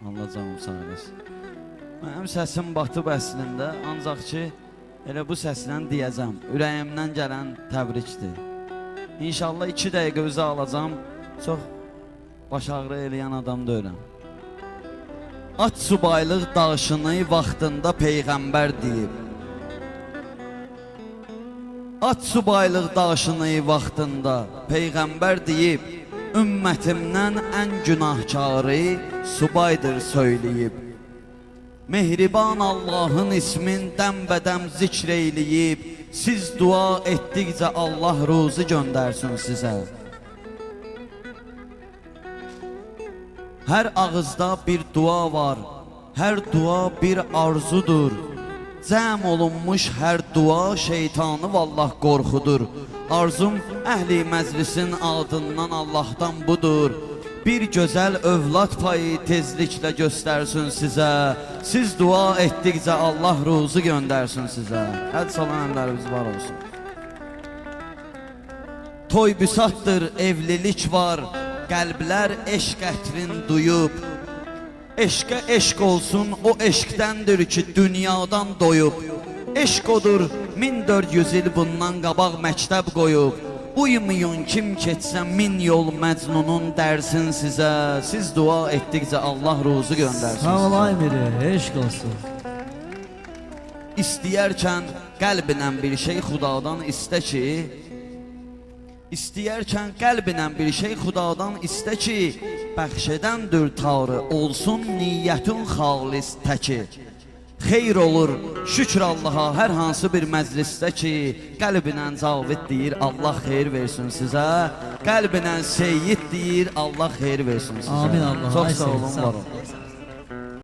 Allah canım sağ eləsin. Mənim səsim batıb əslində, ancaq ki, elə bu səslə deyəcəm, ürəyimdən gələn təbrikdir. İnşallah 2 dəqiqə özü alacam, çox baş ağrı eləyən adam deyiləm. At subaylıq daşını vaxtında Peyğəmbər deyib. At subaylıq daşını vaxtında Peyğəmbər deyib, ümmətimdən ən günahkarı subaydır söyləyib. Mehriban Allahın ismin dəmbədəm zikr eyləyib, siz dua etdikcə Allah ruzu göndərsin sizə. Hər ağızda bir dua var, hər dua bir arzudur. Cəm olunmuş hər dua şeytanı vallah qorxudur. Arzum əhli məclisin adından Allahdan budur. Bir gözəl övlad payı tezliklə göstərsin sizə. Siz dua etdikcə Allah ruzu göndərsin sizə. Həd salam əmlərimiz var olsun. Toy büsatdır, evlilik var, qəlblər eşq ətrin duyub. Eşqə eşq olsun, o eşqdəndir ki, dünyadan doyub. Eşq odur, 1400 il bundan qabaq məktəb qoyub. Uymayın kim keçsə 1000 yol Məcnunun dərsin sizə. Siz dua etdikcə Allah ruzu göndərsin. Sağ ol Aymiri, eşq olsun. İstəyərkən qəlbinlə bir şey xudadan istə ki, İstəyərkən qəlbinlə bir şey xudadan istə ki, bəxşədəndir tarı, olsun niyyətin xalis təki. Xeyr olur, şükür Allaha hər hansı bir məclisdə ki, qəlbinlə Cavid deyir, Allah xeyir versin sizə. Qəlbinlə Seyyid deyir, Allah xeyir versin sizə. Amin Allah. Çox sağ olun, var olun.